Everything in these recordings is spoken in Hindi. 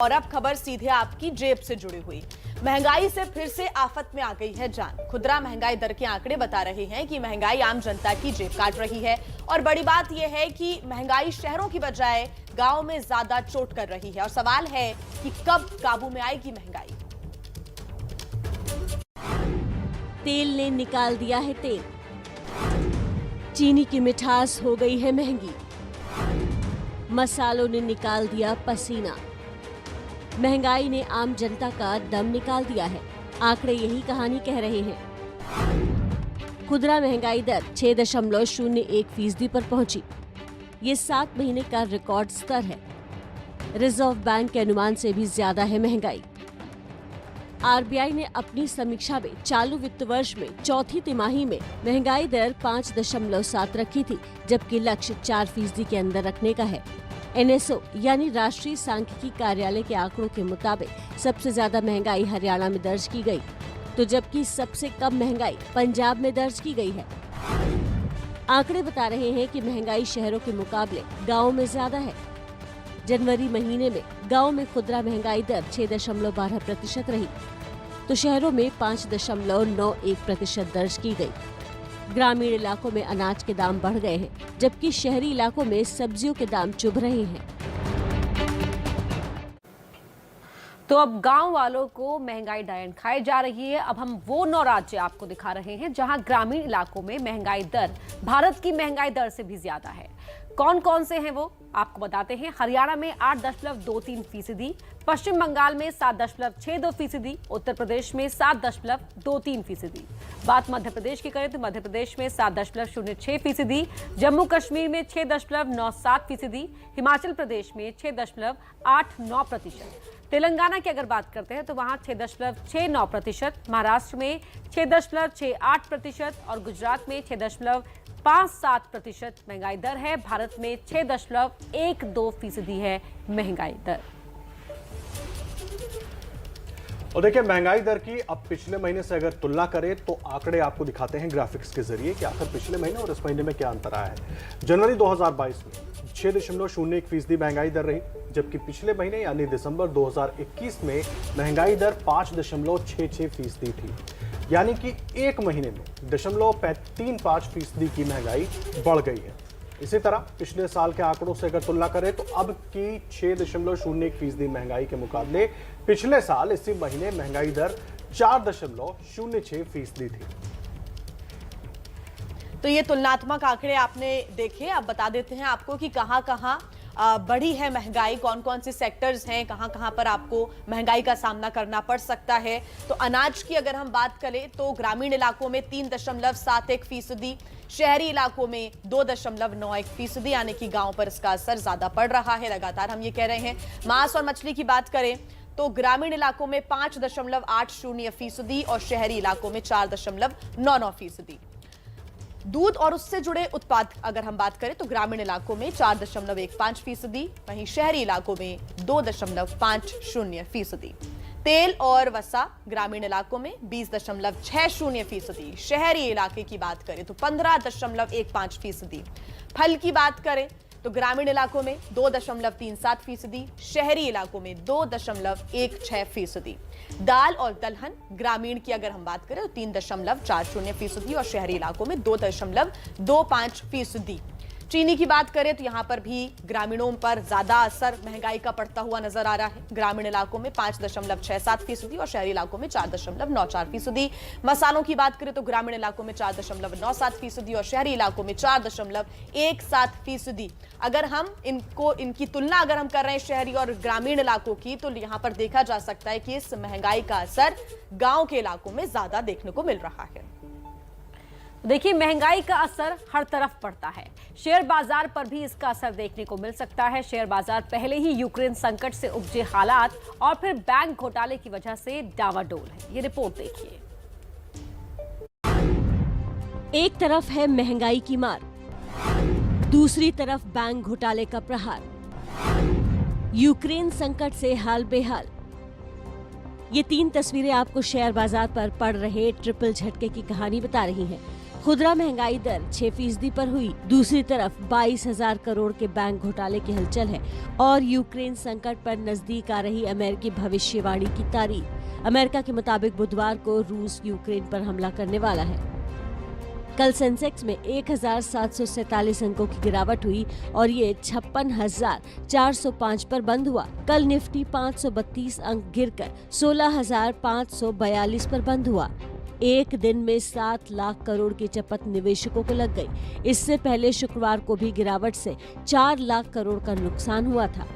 और अब खबर सीधे आपकी जेब से जुड़ी हुई। महंगाई से फिर से आफत में आ गई है जान। खुदरा महंगाई दर के आंकड़े बता रहे हैं कि महंगाई आम जनता की जेब काट रही है और बड़ी बात यह है कि महंगाई शहरों की बजाय गांव में ज्यादा चोट कर रही है और सवाल है कि कब काबू में आएगी महंगाई। तेल ने निकाल दिया है तेल, चीनी की मिठास हो गई है महंगी, मसालों ने निकाल दिया पसीना, महंगाई ने आम जनता का दम निकाल दिया है। आंकड़े यही कहानी कह रहे हैं। खुदरा महंगाई दर 6.01% पर पहुंची। ये 7 महीने का रिकॉर्ड स्तर है। रिजर्व बैंक के अनुमान से भी ज्यादा है महंगाई। आरबीआई ने अपनी समीक्षा में चालू वित्त वर्ष में चौथी तिमाही में महंगाई दर 5.7 रखी थी, जबकि लक्ष्य 4% के अंदर रखने का है। एनएसओ यानी राष्ट्रीय सांख्यिकी कार्यालय के आंकड़ों के मुताबिक सबसे ज्यादा महंगाई हरियाणा में दर्ज की गई, तो जबकि सबसे कम महंगाई पंजाब में दर्ज की गई है। आंकड़े बता रहे हैं कि महंगाई शहरों के मुकाबले गांवों में ज्यादा है। जनवरी महीने में गांव में खुदरा महंगाई दर 6.12% रही, तो शहरों में 5.91% दर्ज की गई। ग्रामीण इलाकों में अनाज के दाम बढ़ गए हैं, जबकि शहरी इलाकों में सब्जियों के दाम चुभ रहे हैं। तो अब गांव वालों को महंगाई डायन खाई जा रही है। अब हम वो 9 राज्य आपको दिखा रहे हैं जहां ग्रामीण इलाकों में महंगाई दर भारत की महंगाई दर से भी ज्यादा है। कौन कौन से हैं वो आपको बताते हैं। हरियाणा में 8.23%, पश्चिम बंगाल में 7.62%, उत्तर प्रदेश में 7.23%। बात मध्य प्रदेश की करें तो मध्य प्रदेश में 7.06%, जम्मू कश्मीर में 6.97%, हिमाचल प्रदेश में 6.89%। तेलंगाना की अगर बात करते हैं तो वहां 6.69%, महाराष्ट्र में 6.68% और गुजरात में 6.57% महंगाई दर है। भारत में 6.12% है महंगाई दर। और देखिए, महंगाई दर की अब पिछले महीने से अगर तुलना करें तो आंकड़े आपको दिखाते हैं ग्राफिक्स के जरिए कि आखिर पिछले महीने और इस महीने में क्या अंतर आया है। जनवरी 2022 में 6.01% महंगाई दर रही, जबकि पिछले महीने यानी दिसंबर 2021 में महंगाई दर 5.66% थी, यानी कि एक महीने में 0.35% की महंगाई बढ़ गई है। इसी तरह पिछले साल के आंकड़ों से अगर तुलना करें तो अब की 6.01% महंगाई के मुकाबले पिछले साल इसी महीने महंगाई दर 4.06% थी। तो ये तुलनात्मक आंकड़े आपने देखे। अब बता देते हैं आपको कि कहां-कहां बढ़ी है महंगाई, कौन कौन से सेक्टर्स हैं, कहां कहां पर आपको महंगाई का सामना करना पड़ सकता है। तो अनाज की अगर हम बात करें तो ग्रामीण इलाकों में 3.71%, शहरी इलाकों में 2.91%, यानी कि गांव पर इसका असर ज्यादा पड़ रहा है। लगातार हम ये कह रहे हैं। मांस और मछली की बात करें तो ग्रामीण इलाकों में 5.80% और शहरी इलाकों में 4.99%। दूध और उससे जुड़े उत्पाद अगर हम बात करें तो ग्रामीण इलाकों में 4.15%, वहीं शहरी इलाकों में 2.50%। तेल और वसा ग्रामीण इलाकों में 20.60%, शहरी इलाके की बात करें तो 15.15%। फल की बात करें तो ग्रामीण इलाकों में 2.37%, शहरी इलाकों में 2.16%। दाल और दलहन ग्रामीण की अगर हम बात करें तो 3.40% और शहरी इलाकों में 2.25%। चीनी की बात करें तो यहां पर भी ग्रामीणों पर ज्यादा असर महंगाई का पड़ता हुआ नजर आ रहा है। ग्रामीण इलाकों में 5.67% और शहरी इलाकों में 4.94%। मसालों की बात करें तो ग्रामीण इलाकों में 4.97% और शहरी इलाकों में 4.17%। अगर हम इनकी तुलना अगर हम कर रहे हैं शहरी और ग्रामीण इलाकों की, तो यहां पर देखा जा सकता है कि इस महंगाई का असर गांव के इलाकों में ज्यादा देखने को मिल रहा है। देखिए, महंगाई का असर हर तरफ पड़ता है। शेयर बाजार पर भी इसका असर देखने को मिल सकता है। शेयर बाजार पहले ही यूक्रेन संकट से उपजे हालात और फिर बैंक घोटाले की वजह से डावाडोल है। ये रिपोर्ट देखिए। एक तरफ है महंगाई की मार, दूसरी तरफ बैंक घोटाले का प्रहार, यूक्रेन संकट से हाल बेहाल। ये 3 तस्वीरें आपको शेयर बाजार पर पड़ रहे ट्रिपल झटके की कहानी बता रही हैं। खुदरा महंगाई दर 6% पर हुई। दूसरी तरफ 22,000 करोड़ के बैंक घोटाले की हलचल है और यूक्रेन संकट पर नजदीक आ रही अमेरिकी भविष्यवाणी की तारीफ। अमेरिका के मुताबिक बुधवार को रूस यूक्रेन पर हमला करने वाला है। कल सेंसेक्स में 1,747 अंकों की गिरावट हुई और ये 56,405 पर बंद हुआ। कल निफ्टी 532 अंक गिरकर 16,542 पर बंद हुआ। एक दिन में 7 लाख करोड़ की चपत निवेशकों को लग गई। इससे पहले शुक्रवार को भी गिरावट से 4 लाख करोड़ का नुकसान हुआ था।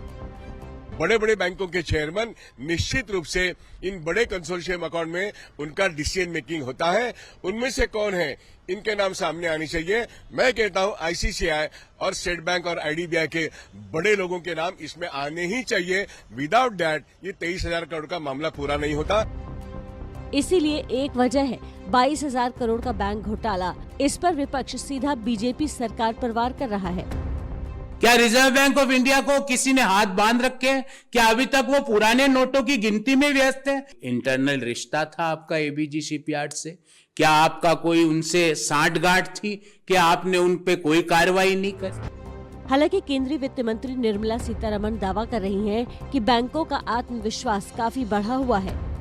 बड़े बड़े बैंकों के चेयरमैन निश्चित रूप से इन बड़े कंसोर्शियम अकाउंट में उनका डिसीजन मेकिंग होता है। उनमें से कौन है, इनके नाम सामने आनी चाहिए। मैं कहता हूं आईसीसीआई और स्टेट बैंक और आईडीबीआई के बड़े लोगों के नाम इसमें आने ही चाहिए। विदाउट दैट ये 23,000 करोड़ का मामला पूरा नहीं होता। इसीलिए एक वजह है 22,000 करोड़ का बैंक घोटाला। इस पर विपक्ष सीधा बीजेपी सरकार पर वार कर रहा है। क्या रिजर्व बैंक ऑफ इंडिया को किसी ने हाथ बांध रखे हैं? क्या अभी तक वो पुराने नोटों की गिनती में व्यस्त है? इंटरनल रिश्ता था आपका एबीजी शिपयार्ड से? क्या आपका कोई उनसे सांठगांठ थी कि आपने उन पे कोई कार्रवाई नहीं की? हालांकि केंद्रीय वित्त मंत्री निर्मला सीतारमण दावा कर रही हैं कि बैंकों का आत्मविश्वास काफी बढ़ा हुआ है।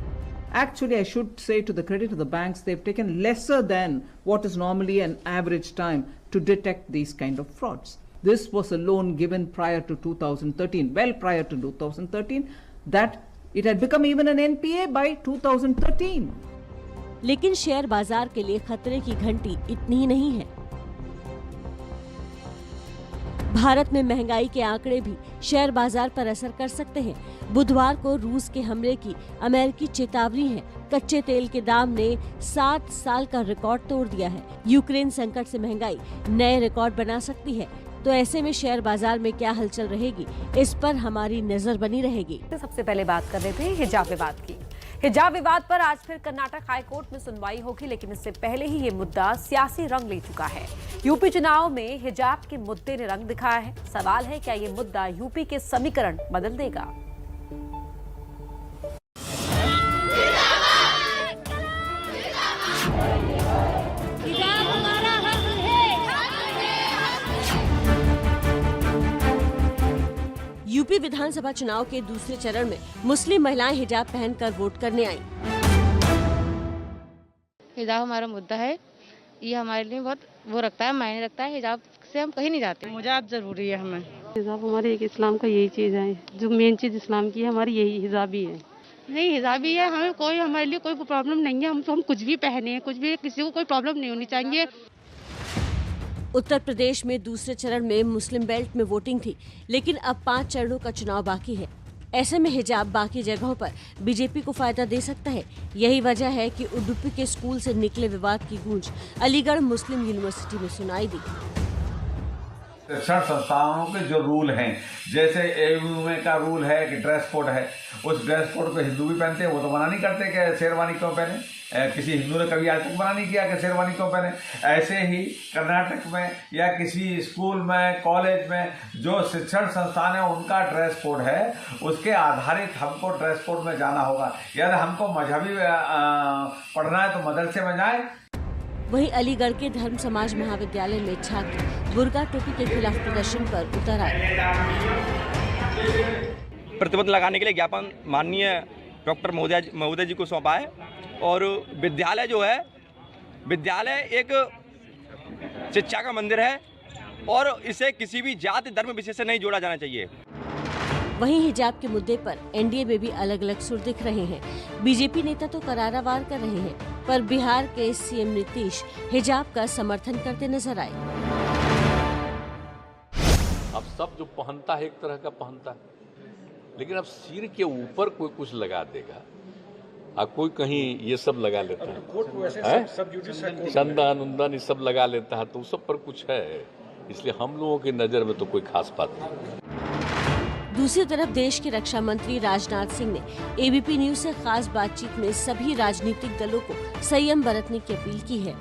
Actually, I should say to the credit of the banks, they've taken lesser than what is normally an average time to detect these kind of frauds. This was a loan given prior to 2013, well prior to 2013, that it had become even an NPA by 2013. लेकिन शेयर बाजार के लिए खतरे की घंटी इतनी ही नहीं है। भारत में महंगाई के आंकड़े भी शेयर बाजार पर असर कर सकते हैं। बुधवार को रूस के हमले की अमेरिकी चेतावनी है। कच्चे तेल के दाम ने 7 साल का रिकॉर्ड तोड़ दिया है। यूक्रेन संकट से महंगाई नए रिकॉर्ड बना सकती है। तो ऐसे में शेयर बाजार में क्या हलचल रहेगी, इस पर हमारी नजर बनी रहेगी। सबसे पहले बात कर रहे थे हिजाब विवाद की। हिजाब विवाद पर आज फिर कर्नाटक हाईकोर्ट में सुनवाई होगी, लेकिन इससे पहले ही ये मुद्दा सियासी रंग ले चुका है। यूपी चुनाव में हिजाब के मुद्दे ने रंग दिखाया है। सवाल है, क्या ये मुद्दा यूपी के समीकरण बदल देगा? यूपी विधानसभा चुनाव के दूसरे चरण में मुस्लिम महिलाएं हिजाब पहनकर वोट करने आईं। हिजाब हमारा मुद्दा है, ये हमारे लिए बहुत वो रखता है, मायने रखता है। हिजाब से हम कहीं नहीं जाते। हिजाब जरूरी है हमें। हिजाब हमारे एक इस्लाम का यही चीज है, जो मेन चीज इस्लाम की है हमारी यही हिजाब ही है। नहीं, हिजाब ही है, हमें कोई हमारे लिए कोई प्रॉब्लम नहीं है। हम कुछ भी पहने, कुछ भी, किसी को कोई प्रॉब्लम नहीं होनी चाहिए। उत्तर प्रदेश में दूसरे चरण में मुस्लिम बेल्ट में वोटिंग थी, लेकिन अब 5 चरणों का चुनाव बाकी है। ऐसे में हिजाब बाकी जगहों पर बीजेपी को फायदा दे सकता है। यही वजह है कि उडुपी के स्कूल से निकले विवाद की गूंज अलीगढ़ मुस्लिम यूनिवर्सिटी में सुनाई दी। शिक्षण संस्थानों के जो रूल हैं, जैसे एयू में का रूल है कि ड्रेस कोड है, उस ड्रेस कोड को हिंदू भी पहनते हैं, वो तो मना नहीं करते कि शेरवानी क्यों पहने। किसी हिंदू ने कभी आज तक मना नहीं किया कि शेरवानी क्यों पहने। ऐसे ही कर्नाटक में या किसी स्कूल में, कॉलेज में जो शिक्षण संस्थान है उनका ड्रेस कोड है, उसके आधारित हमको ड्रेस कोड में जाना होगा। यदि हमको मजहबी पढ़ना है तो मदरसे में जाए। वहीं अलीगढ़ के धर्म समाज महाविद्यालय में छात्र बुर्का टोपी के खिलाफ प्रदर्शन पर उतर आए। प्रतिबंध लगाने के लिए ज्ञापन माननीय डॉक्टर महोदय जी को सौंपा है। और विद्यालय जो है, विद्यालय एक शिक्षा का मंदिर है और इसे किसी भी जाति धर्म विशेष से नहीं जोड़ा जाना चाहिए। वहीं हिजाब के मुद्दे पर एनडीए में भी अलग अलग सुर दिख रहे हैं। बीजेपी नेता तो करारा वार कर रहे हैं, पर बिहार के सीएम नीतीश हिजाब का समर्थन करते नजर आए। अब सब जो पहनता है एक तरह का पहनता है, लेकिन अब सिर के ऊपर कोई कुछ लगा देगा, अब कोई कहीं ये सब लगा लेता है, चंदन उंदन ये सब लगा लेता है, तो उस सब पर कुछ है। इसलिए हम लोगों की नजर में तो कोई खास बात नहीं। दूसरी तरफ देश के रक्षा मंत्री राजनाथ सिंह ने एबीपी न्यूज से खास बातचीत में सभी राजनीतिक दलों को संयम बरतने की अपील की है।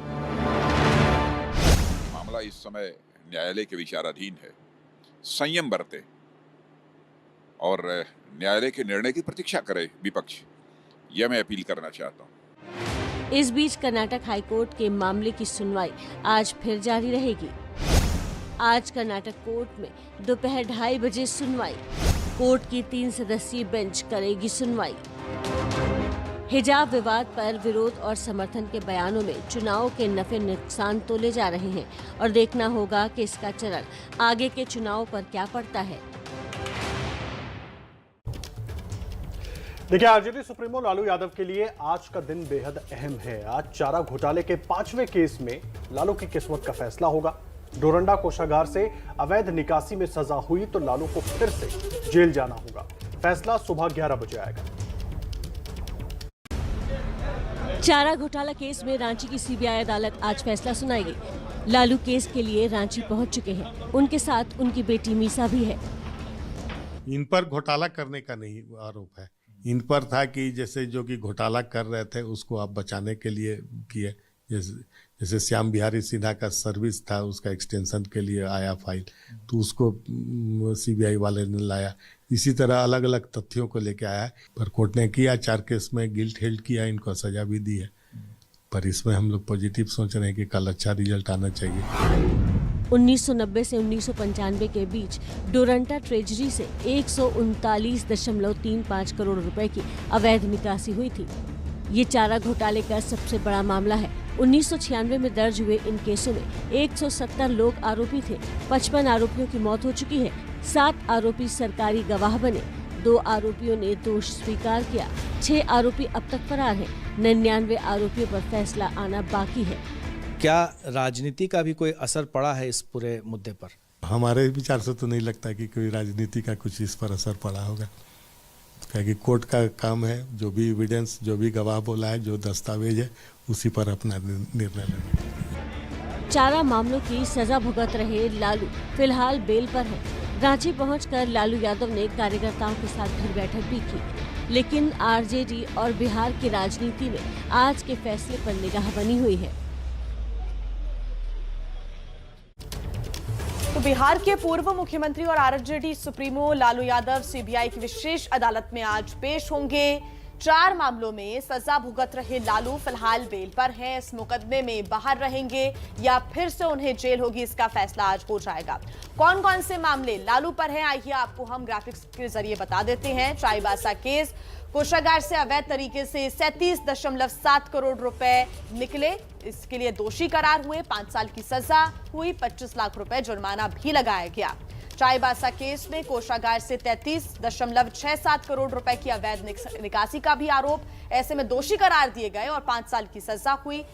मामला इस समय न्यायालय के विचाराधीन है। संयम बरते और न्यायालय के निर्णय की प्रतीक्षा करे विपक्ष, यह मैं अपील करना चाहता हूँ। इस बीच कर्नाटक हाईकोर्ट के मामले की सुनवाई आज फिर जारी रहेगी। आज कर्नाटक कोर्ट में दोपहर 2:30 बजे सुनवाई। कोर्ट की 3 सदस्यीय बेंच करेगी सुनवाई। हिजाब विवाद पर विरोध और समर्थन के बयानों में चुनाव के नफे नुकसान तोले जा रहे हैं और देखना होगा कि इसका चरण आगे के चुनाव पर क्या पड़ता है। देखिए, आरजेडी सुप्रीमो लालू यादव के लिए आज का दिन बेहद अहम है। आज चारा घोटाले के 5वें केस में लालू की किस्मत का फैसला होगा। डोरंडा कोषागार से अवैध निकासी में सजा हुई तो लालू को फिर से जेल जाना होगा। फैसला सुबह 11 बजे आएगा। चारा घोटाला केस में रांची की सीबीआई अदालत आज फैसला सुनाएगी। लालू केस के लिए रांची पहुंच चुके हैं। उनके साथ उनकी बेटी मीसा भी है। इन पर घोटाला करने का नहीं आरोप है। इन पर था कि जैसे जो कि घोटाला कर रहे थे उसको आप बचाने के लिए किए। जैसे श्याम बिहारी सिन्हा का सर्विस था, उसका एक्सटेंशन के लिए आया फाइल, तो उसको सीबीआई वाले ने लाया। इसी तरह अलग अलग तथ्यों को लेके आया है। पर कोर्ट ने किया 4 केस में गिल्ट हेल्ड किया, इनको सजा भी दी है। पर इसमें हम लोग पॉजिटिव सोच रहे हैं कि कल अच्छा रिजल्ट आना चाहिए। 1990 से 1995 के बीच डोरंटा ट्रेजरी से 139.35 करोड़ रुपए की अवैध निकासी हुई थी। ये चारा घोटाले का सबसे बड़ा मामला है। 1996 में दर्ज हुए इन केसों में 170 लोग आरोपी थे। 55 आरोपियों की मौत हो चुकी है। 7 आरोपी सरकारी गवाह बने। 2 आरोपियों ने दोष स्वीकार किया। 6 आरोपी अब तक फरार हैं। 99 आरोपियों पर फैसला आना बाकी है। क्या राजनीति का भी कोई असर पड़ा है इस पूरे मुद्दे पर? हमारे विचार से तो नहीं लगता कि कोई राजनीति का कुछ इस पर असर पड़ा होगा, क्योंकि कोर्ट का काम है जो भी एविडेंस, जो भी गवाह बोला है, जो दस्तावेज है, उसी पर अपना निर्णय लेना। चारा मामलों की सजा भुगत रहे लालू फिलहाल बेल पर हैं। रांची पहुंचकर लालू यादव ने कार्यकर्ताओं के साथ घर बैठक भी की, लेकिन आरजेडी और बिहार की राजनीति में आज के फैसले पर निगाह बनी हुई है। तो बिहार के पूर्व मुख्यमंत्री और RJD supremo Lalu Yadav CBI की विशेष अदालत में आज पेश होंगे। 4 मामलों में सजा भुगत रहे लालू फिलहाल बेल पर हैं। इस मुकदमे में बाहर रहेंगे या फिर से उन्हें जेल होगी, इसका फैसला आज हो जाएगा। कौन कौन से मामले लालू पर हैं, आइए आपको हम ग्राफिक्स के जरिए बता देते हैं। चाईबासा केस, कोषागार से अवैध तरीके से 37.7 करोड़ रुपए निकले, इसके लिए दोषी करार हुए। 5 साल की सजा हुई, 25 लाख रुपए जुर्माना भी लगाया गया। चाईबासा केस में कोषागार से 33.67 करोड़ रुपए की अवैध निकासी का भी आरोप, ऐसे में दोषी करार दिए गए और 5 साल की सजा हुई।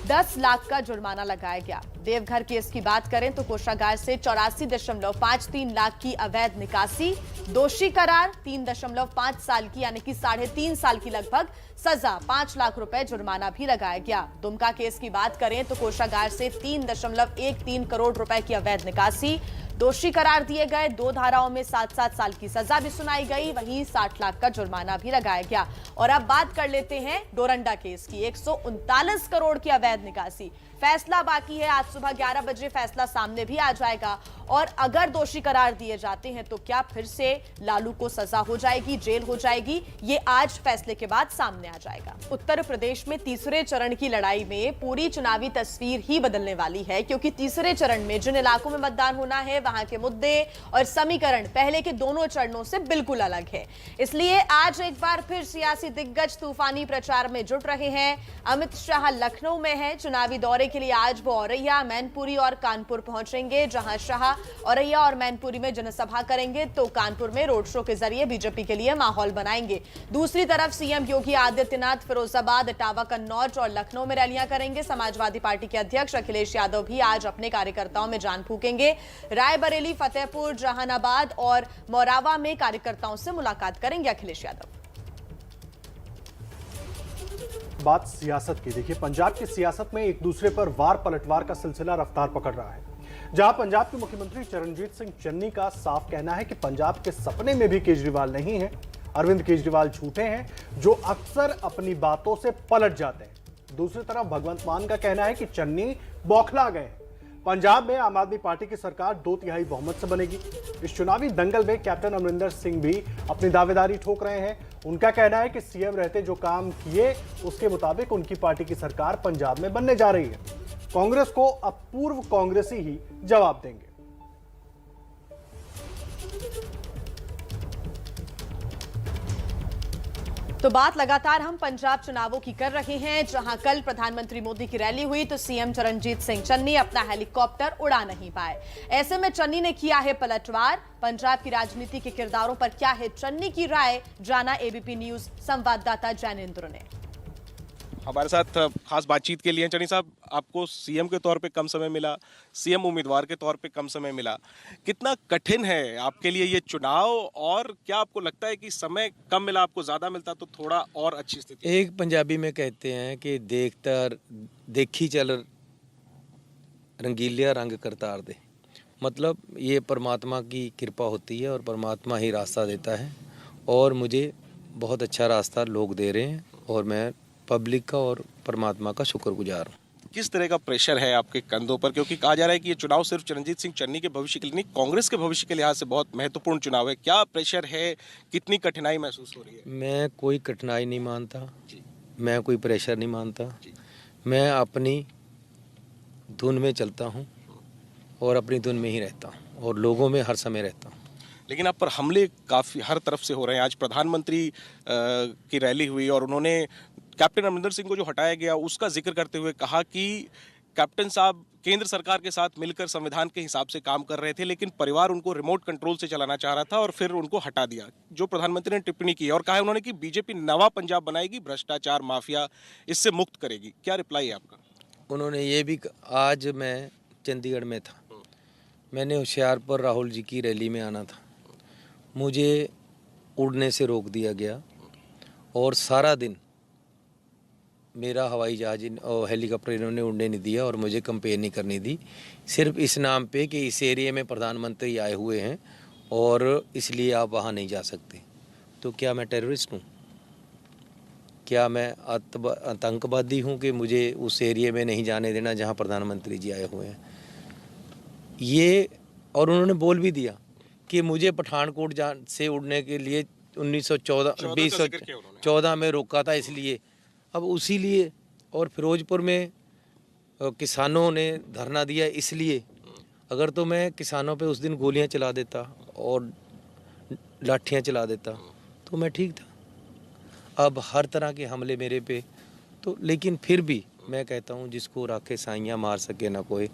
10 लाख का जुर्माना लगाया गया। देवघर केस की बात करें तो कोषागार से 84.53 लाख की अवैध निकासी, दोषी करार, 3.5 साल की यानी कि 3.5 साल की लगभग सजा, 5 लाख रुपए जुर्माना भी लगाया गया। दुमका केस की बात करें तो कोषागार से 3.13 करोड़ रुपए की अवैध निकासी, दोषी करार दिए गए। 2 धाराओं में 7-7 साल की सजा भी सुनाई गई, वहीं 60 लाख का जुर्माना भी लगाया गया। और अब बात कर लेते हैं डोरंडा केस की। 139 करोड़ की अवैध निकासी, फैसला बाकी है। आज सुबह 11 बजे फैसला सामने भी आ जाएगा और अगर दोषी करार दिए जाते हैं तो क्या फिर से लालू को सजा हो जाएगी, जेल हो जाएगी, ये आज फैसले के बाद सामने आ जाएगा। उत्तर प्रदेश में तीसरे चरण की लड़ाई में पूरी चुनावी तस्वीर ही बदलने वाली है, क्योंकि तीसरे चरण में जिन इलाकों में मतदान होना है वहां के मुद्दे और समीकरण पहले के दोनों चरणों से बिल्कुल अलग है। इसलिए आज एक बार फिर सियासी दिग्गज तूफानी प्रचार में जुट रहे हैं। अमित शाह लखनऊ में है। चुनावी दौरे के लिए आज वो औरैया, मैनपुरी और कानपुर पहुंचेंगे। जहां शाह औरैया और मैनपुरी में जनसभा करेंगे तो कानपुर में रोड शो के जरिए बीजेपी के लिए माहौल बनाएंगे। दूसरी तरफ सीएम योगी आदित्यनाथ फिरोजाबाद, इटावा, कन्नौज और लखनऊ में रैलियां करेंगे। समाजवादी पार्टी के अध्यक्ष अखिलेश यादव भी आज अपने कार्यकर्ताओं में जान फूकेंगे। रायबरेली, फतेहपुर, जहानाबाद और मोरावा में कार्यकर्ताओं से मुलाकात करेंगे अखिलेश यादव। बात सियासत की। देखिए, पंजाब की सियासत में एक दूसरे पर वार पलटवार का सिलसिला रफ्तार पकड़ रहा है। जहां पंजाब के मुख्यमंत्री चरणजीत सिंह चन्नी का साफ कहना है कि पंजाब के सपने में भी केजरीवाल नहीं है। अरविंद केजरीवाल झूठे हैं जो अक्सर अपनी बातों से पलट जाते हैं। दूसरी तरफ भगवंत मान का कहना है कि चन्नी बौखला गए हैं। पंजाब में आम आदमी पार्टी की सरकार 2/3 बहुमत से बनेगी। इस चुनावी दंगल में कैप्टन अमरिंदर सिंह भी अपनी दावेदारी ठोक रहे हैं। उनका कहना है कि सीएम रहते जो काम किए उसके मुताबिक उनकी पार्टी की सरकार पंजाब में बनने जा रही है। कांग्रेस को अब पूर्व कांग्रेसी ही जवाब देंगे। तो बात लगातार हम पंजाब चुनावों की कर रहे हैं, जहां कल प्रधानमंत्री मोदी की रैली हुई तो सीएम चरणजीत सिंह चन्नी अपना हेलीकॉप्टर उड़ा नहीं पाए। ऐसे में चन्नी ने किया है पलटवार। पंजाब की राजनीति के किरदारों पर क्या है चन्नी की राय, जाना एबीपी न्यूज संवाददाता जैनेंद्र ने। हमारे साथ खास बातचीत के लिए चन्नी साहब, आपको सीएम के तौर पे कम समय मिला, सीएम उम्मीदवार के तौर पे कम समय मिला, कितना कठिन है आपके लिए ये चुनाव, और क्या आपको लगता है कि समय कम मिला, आपको ज़्यादा मिलता तो थोड़ा और अच्छी स्थिति? एक पंजाबी में कहते हैं कि देखी चल रंगीलिया रंग करतार दे, मतलब ये परमात्मा की कृपा होती है और परमात्मा ही रास्ता देता है, और मुझे बहुत अच्छा रास्ता लोग दे रहे हैं और मैं पब्लिक का और परमात्मा का शुक्रगुजार हूँ। किस तरह का प्रेशर है आपके कंधों पर, क्योंकि कहा जा रहा है कि ये चुनाव सिर्फ चरणजीत सिंह चन्नी के भविष्य के लिए नहीं, कांग्रेस के भविष्य के लिहाज से बहुत महत्वपूर्ण चुनाव है। क्या प्रेशर है, कितनी कठिनाई महसूस हो रही है? मैं कोई कठिनाई नहीं मानता, मैं कोई प्रेशर नहीं मानता, मैं अपनी धुन में चलता हूँ और अपनी धुन में ही रहता हूँ और लोगों में हर समय रहता हूँ। लेकिन आप पर हमले काफ़ी हर तरफ से हो रहे हैं। आज प्रधानमंत्री की रैली हुई और उन्होंने कैप्टन अमरिंदर सिंह को जो हटाया गया उसका जिक्र करते हुए कहा कि कैप्टन साहब केंद्र सरकार के साथ मिलकर संविधान के हिसाब से काम कर रहे थे, लेकिन परिवार उनको रिमोट कंट्रोल से चलाना चाह रहा था और फिर उनको हटा दिया। जो प्रधानमंत्री ने टिप्पणी की और कहा है उन्होंने कि बीजेपी नवा पंजाब बनाएगी, भ्रष्टाचार माफिया इससे मुक्त करेगी। क्या रिप्लाई है आपका? उन्होंने ये भी, आज मैं चंडीगढ़ में था, मैंने होशियारपुर राहुल जी की रैली में आना था, मुझे उड़ने से रोक दिया गया और सारा दिन मेरा हवाई जहाज और हेलीकॉप्टर इन्होंने उड़ने नहीं दिया और मुझे कंपेयर नहीं करनी दी, सिर्फ इस नाम पे कि इस एरिया में प्रधानमंत्री आए हुए हैं और इसलिए आप वहाँ नहीं जा सकते। तो क्या मैं टेररिस्ट हूँ? क्या मैं आतंकवादी हूँ कि मुझे उस एरिया में नहीं जाने देना जहाँ प्रधानमंत्री जी आए हुए हैं? ये, और उन्होंने बोल भी दिया कि मुझे पठानकोट से उड़ने के लिए 2014 में रोका था, इसलिए अब उसी लिए, और फिरोजपुर में किसानों ने धरना दिया इसलिए। अगर तो मैं किसानों पे उस दिन गोलियां चला देता और लाठियां चला देता तो मैं ठीक था। अब हर तरह के हमले मेरे पे, तो लेकिन फिर भी मैं कहता हूं जिसको राखे साइयां मार सके ना कोई,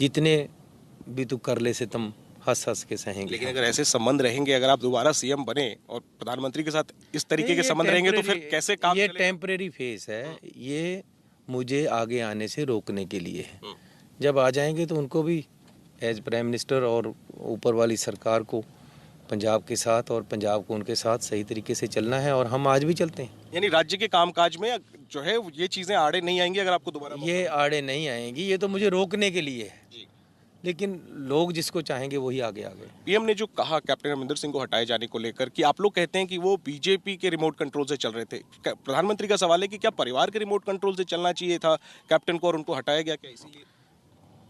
जितने भी तू कर ले सितम हंस हंस के सहेंगे। लेकिन अगर ऐसे संबंध रहेंगे, अगर आप दोबारा सीएम बने और प्रधानमंत्री के साथ इस तरीके के संबंध रहेंगे तो फिर कैसे काम? ये टेम्परेरी फेस है, ये मुझे आगे आने से रोकने के लिए है। जब आ जाएंगे तो उनको भी एज प्राइम मिनिस्टर और ऊपर वाली सरकार को पंजाब के साथ और पंजाब को उनके साथ सही तरीके से चलना है, और हम आज भी चलते हैं। यानी राज्य के कामकाज में जो है ये चीजें आड़े नहीं आएंगी अगर आपको दोबारा? ये आड़े नहीं आएंगी, ये तो मुझे रोकने के लिए है, लेकिन लोग जिसको चाहेंगे वही आगे आ गए। पीएम ने जो कहा कैप्टन अमरिंदर सिंह को हटाए जाने को लेकर कि आप लोग कहते हैं कि वो बीजेपी के रिमोट कंट्रोल से चल रहे थे, प्रधानमंत्री का सवाल है कि क्या परिवार के रिमोट कंट्रोल से चलना चाहिए था कैप्टन को और उनको हटाया गया क्या इसीलिए?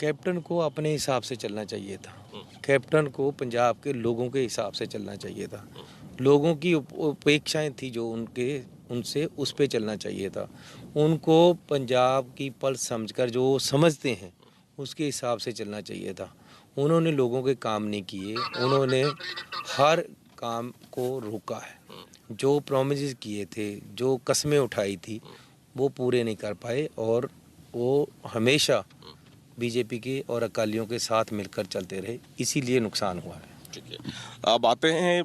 कैप्टन को अपने हिसाब से चलना चाहिए था, कैप्टन को पंजाब के लोगों के हिसाब से चलना चाहिए था, लोगों की अपेक्षाएं थी जो उनसे उस पर चलना चाहिए था। उनको पंजाब की पल्स समझकर जो समझते हैं उसके हिसाब से चलना चाहिए था। उन्होंने लोगों के काम नहीं किए, उन्होंने हर काम को रोका है। जो प्रॉमिस किए थे, जो कस्में उठाई थी, वो पूरे नहीं कर पाए और वो हमेशा बीजेपी के और अकालियों के साथ मिलकर चलते रहे, इसीलिए नुकसान हुआ है। ठीक है, अब आते हैं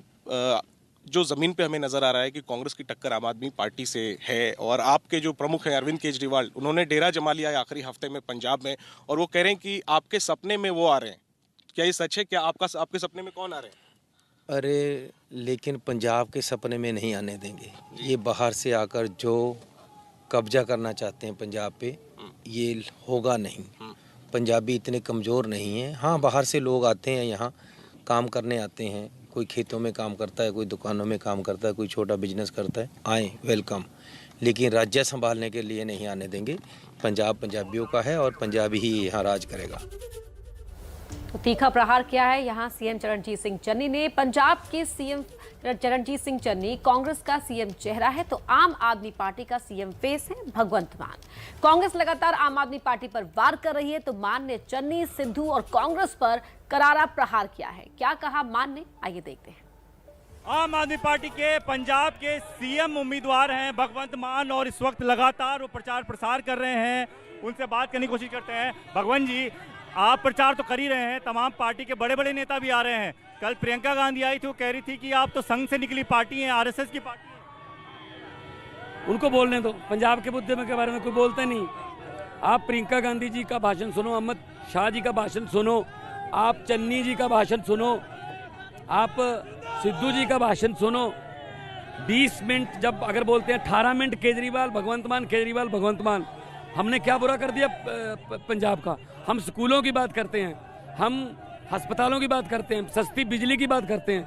जो ज़मीन पे हमें नज़र आ रहा है कि कांग्रेस की टक्कर आम आदमी पार्टी से है, और आपके जो प्रमुख हैं अरविंद केजरीवाल, उन्होंने डेरा जमा लिया है आखिरी हफ्ते में पंजाब में, और वो कह रहे हैं कि आपके सपने में वो आ रहे हैं। क्या ये सच है? क्या आपके सपने में कौन आ रहे हैं? अरे लेकिन पंजाब के सपने में नहीं आने देंगे। ये बाहर से आकर जो कब्जा करना चाहते हैं पंजाब पे, ये होगा नहीं। पंजाबी इतने कमज़ोर नहीं हैं। हाँ, बाहर से लोग आते हैं, यहाँ काम करने आते हैं, कोई खेतों में काम करता है, कोई दुकानों में काम करता है, कोई छोटा बिजनेस करता है, आए वेलकम, लेकिन राज्य संभालने के लिए नहीं आने देंगे। पंजाब पंजाबियों का है और पंजाबी ही यहाँ राज करेगा। तो तीखा प्रहार किया है यहाँ सीएम चरणजीत सिंह चन्नी ने। पंजाब के सीएम चरणजीत सिंह चन्नी कांग्रेस का सीएम चेहरा है तो आम आदमी पार्टी का सीएम फेस है भगवंत मान। कांग्रेस लगातार आम आदमी पार्टी पर वार कर रही है तो मान ने चन्नी, सिद्धू और कांग्रेस पर करारा प्रहार किया है। क्या कहा मान ने, आइए देखते हैं। आम आदमी पार्टी के पंजाब के सीएम उम्मीदवार हैं भगवंत मान और इस वक्त लगातार वो प्रचार प्रसार कर रहे हैं। उनसे बात करने की कोशिश करते हैं। भगवंत जी, आप प्रचार तो कर ही रहे हैं, तमाम पार्टी के बड़े बड़े नेता भी आ रहे हैं। कल प्रियंका गांधी आई थी, वो कह रही थी कि आप तो संघ से निकली पार्टी हैं, आरएसएस की पार्टी है। उनको बोलने दो, पंजाब के मुद्दे में के बारे में कोई बोलते नहीं। आप प्रियंका गांधी जी का भाषण सुनो, अहमद शाह जी का भाषण सुनो, आप चन्नी जी का भाषण सुनो, आप सिद्धू जी का भाषण सुनो। 20 मिनट जब अगर बोलते हैं 18 मिनट केजरीवाल भगवंत मान, केजरीवाल भगवंत मान। हमने क्या बुरा कर दिया पंजाब का? हम स्कूलों की बात करते हैं, हम अस्पतालों की बात करते हैं, सस्ती बिजली की बात करते हैं,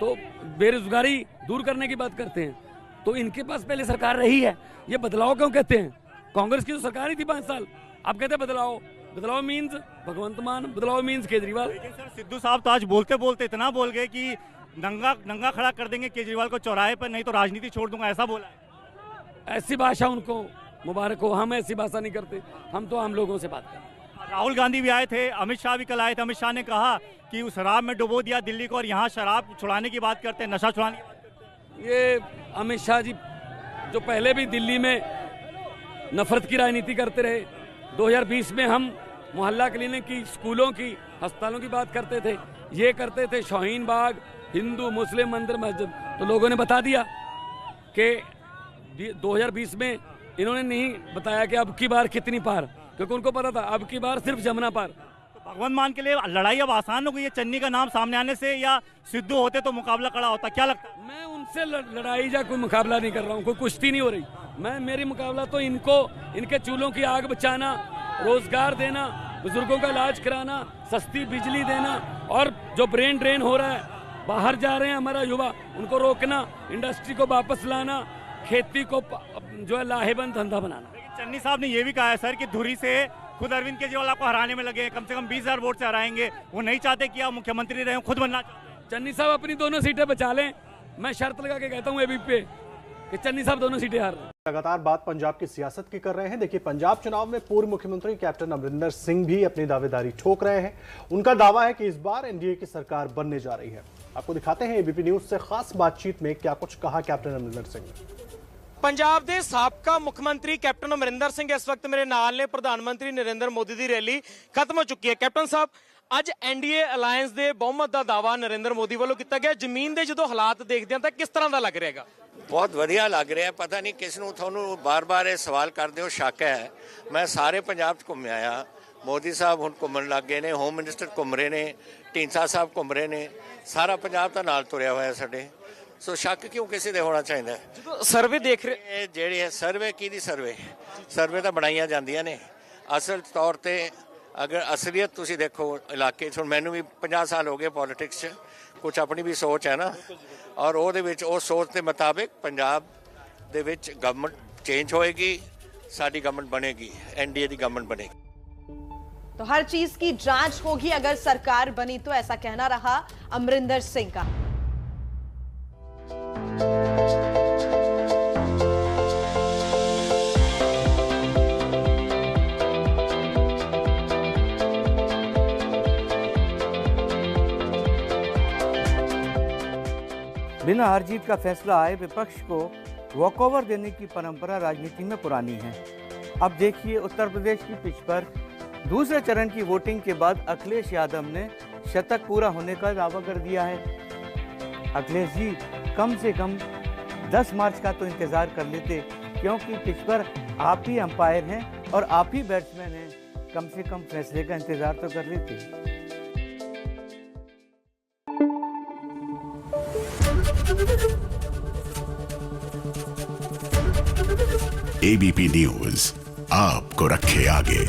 तो बेरोजगारी दूर करने की बात करते हैं। तो इनके पास पहले सरकार रही है, ये बदलाव क्यों कहते हैं? कांग्रेस की तो सरकार ही थी 5 साल, आप कहते हैं बदलाव। बदलाव मीन्स भगवंत मान, बदलाव मीन्स केजरीवाल। लेकिन सर सिद्धू साहब तो आज बोलते बोलते इतना बोल गए कि नंगा खड़ा कर देंगे केजरीवाल को चौराहे पर, नहीं तो राजनीति छोड़ दूंगा, ऐसा बोला है। ऐसी भाषा उनको मुबारक हो, हम ऐसी भाषा नहीं करते, हम तो आम लोगों से बात करते। राहुल गांधी भी आए थे, अमित शाह भी कल आए थे। अमित शाह ने कहा कि उस शराब में डुबो दिया दिल्ली को और यहाँ शराब छुड़ाने की बात करते हैं, नशा छुड़ाने की बात करते हैं। ये अमित शाह जी जो पहले भी दिल्ली में नफरत की राजनीति करते रहे, 2020 में हम मोहल्ला क्लिनिक की, स्कूलों की, अस्पतालों की बात करते थे, ये करते थे शाहीन बाग, हिंदू मुस्लिम मंदिर मस्जिद। तो लोगों ने बता दिया कि 2020 में इन्होंने नहीं बताया कि अब की बार कितनी पार, क्योंकि उनको पता था अब की बार सिर्फ जमुना पार। तो भगवंत मान के लिए लड़ाई अब आसान हो गई है चन्नी का नाम सामने आने से, या सिद्धू होते तो मुकाबला कड़ा होता? क्या लगता है? मैं उनसे लड़ाई या कोई मुकाबला नहीं कर रहा हूँ, कोई कुश्ती नहीं हो रही। मेरी मुकाबला तो इनको, इनके चूल्हों की आग बचाना, रोजगार देना, बुजुर्गों का इलाज कराना, सस्ती बिजली देना, और जो ब्रेन ड्रेन हो रहा है, बाहर जा रहे हैं हमारा युवा, उनको रोकना, इंडस्ट्री को वापस लाना, खेती को जो है लाहेबंद धंधा बनाना। चन्नी साहब ने यह भी कहा है सर कि धुरी से खुद अरविंद केजरीवाल आपको हराने में लगे हैं, कम से कम 20,000 वोट से हराएंगे। वो नहीं चाहते कि आप मुख्यमंत्री रहे, खुद बनना चाहते। चन्नी साहब अपनी दोनों सीटें बचा लें, मैं शर्त लगा के कहता हूँ एबीपी पे कि चन्नी साहब दोनों सीटें हार रहे हैं। लगातार बात पंजाब की सियासत की कर रहे हैं। देखिए, पंजाब चुनाव में पूर्व मुख्यमंत्री कैप्टन अमरिंदर सिंह भी अपनी दावेदारी ठोक रहे हैं। उनका दावा है कि इस बार एनडीए की सरकार बनने जा रही है। आपको दिखाते हैं एबीपी न्यूज से खास बातचीत में क्या कुछ कहा कैप्टन अमरिंदर सिंह ने। ਪੰਜਾਬ ਦੇ ਸਾਬਕਾ ਮੁੱਖ ਮੰਤਰੀ ਕੈਪਟਨ ਅਮਰਿੰਦਰ ਸਿੰਘ ਇਸ ਵਕਤ ਮੇਰੇ ਨਾਲ ਨੇ। ਪ੍ਰਧਾਨ ਮੰਤਰੀ ਨਰਿੰਦਰ ਮੋਦੀ ਦੀ ਰੈਲੀ ਖਤਮ ਹੋ ਚੁੱਕੀ ਹੈ। ਕੈਪਟਨ ਸਾਹਿਬ, ਅੱਜ ਐਨਡੀਏ ਅਲਾਈਅੰਸ ਦੇ ਬਹੁਮਤ ਦਾ ਦਾਵਾ ਨਰਿੰਦਰ ਮੋਦੀ ਵੱਲੋਂ ਕੀਤਾ ਗਿਆ। ਜ਼ਮੀਨ ਦੇ ਜਦੋਂ ਹਾਲਾਤ ਦੇਖਦੇ ਹਾਂ ਤਾਂ ਕਿਸ ਤਰ੍ਹਾਂ ਦਾ ਲੱਗ ਰਿਹਾ ਹੈਗਾ? ਬਹੁਤ ਵਧੀਆ ਲੱਗ ਰਿਹਾ। ਪਤਾ ਨਹੀਂ ਕਿਸ ਨੂੰ ਤੁਹਾਨੂੰ ਬਾਰ-ਬਾਰ ਇਹ ਸਵਾਲ ਕਰਦੇ ਹੋ ਸ਼ੱਕ ਹੈ। ਮੈਂ ਸਾਰੇ ਪੰਜਾਬ 'ਚ ਘੁੰਮ ਆਇਆ। ਮੋਦੀ ਸਾਹਿਬ ਹੁਣ ਘੁੰਮਣ ਲੱਗ ਗਏ ਨੇ, ਹੋਮ ਮਿਨਿਸਟਰ ਘੁੰਮ ਰਹੇ ਨੇ, ਢੀਂਡਸਾ ਸਾਹਿਬ ਘੁੰਮ ਰਹੇ ਨੇ, ਸਾਰਾ ਪੰਜਾਬ ਤਾਂ ਨਾਲ ਤੁਰਿਆ ਹੋਇਆ ਸਾਡੇ। ਸੋ ਸ਼ੱਕ ਕਿਉਂ ਕਿਸੇ ਦੇ ਹੋਣਾ ਚਾਹੀਦਾ? ਜਦੋਂ ਸਰਵੇ ਦੇਖ ਰਹੇ ਜਿਹੜੀ ਹੈ ਸਰਵੇ ਕਿਹਦੀ ਸਰਵੇ ਤਾਂ ਬਣਾਈਆਂ ਜਾਂਦੀਆਂ ਨੇ। ਅਸਲ ਤੌਰ ਤੇ ਅਗਰ ਅਸਲੀਅਤ ਤੁਸੀਂ ਦੇਖੋ ਇਲਾਕੇ 'ਚ, ਹੁਣ ਮੈਨੂੰ ਵੀ 50 ਸਾਲ ਹੋ ਗਏ ਪੋਲੀਟਿਕਸ 'ਚ, ਕੁਛ ਆਪਣੀ ਵੀ ਸੋਚ ਹੈ ਨਾ, ਔਰ ਉਹਦੇ ਵਿੱਚ ਉਹ ਸੋਚ ਦੇ ਮੁਤਾਬਿਕ ਪੰਜਾਬ ਦੇ ਵਿੱਚ ਗਵਰਨਮੈਂਟ ਚੇਂਜ ਹੋਏਗੀ, ਸਾਡੀ ਗਵਰਨਮੈਂਟ ਬਣੇਗੀ, एनडीए ਦੀ गवर्नमेंट बनेगी। तो हर चीज की जांच होगी अगर सरकार बनी तो, ऐसा कहना रहा अमरिंदर सिंह का। बिना हार जीत का फैसला आए विपक्ष को वॉकओवर देने की परंपरा राजनीति में पुरानी है। अब देखिए, उत्तर प्रदेश की पिच पर दूसरे चरण की वोटिंग के बाद अखिलेश यादव ने शतक पूरा होने का दावा कर दिया है। अखिलेश जी, कम से कम 10 मार्च का तो इंतज़ार कर लेते, क्योंकि पिच पर आप ही अंपायर हैं और आप ही बैट्समैन हैं। कम से कम फैसले का इंतज़ार तो कर लेते। एबीपी न्यूज आपको रखे आगे।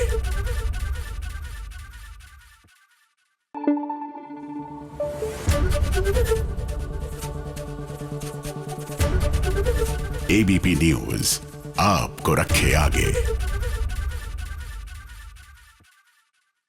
एबीपी न्यूज आपको रखे आगे।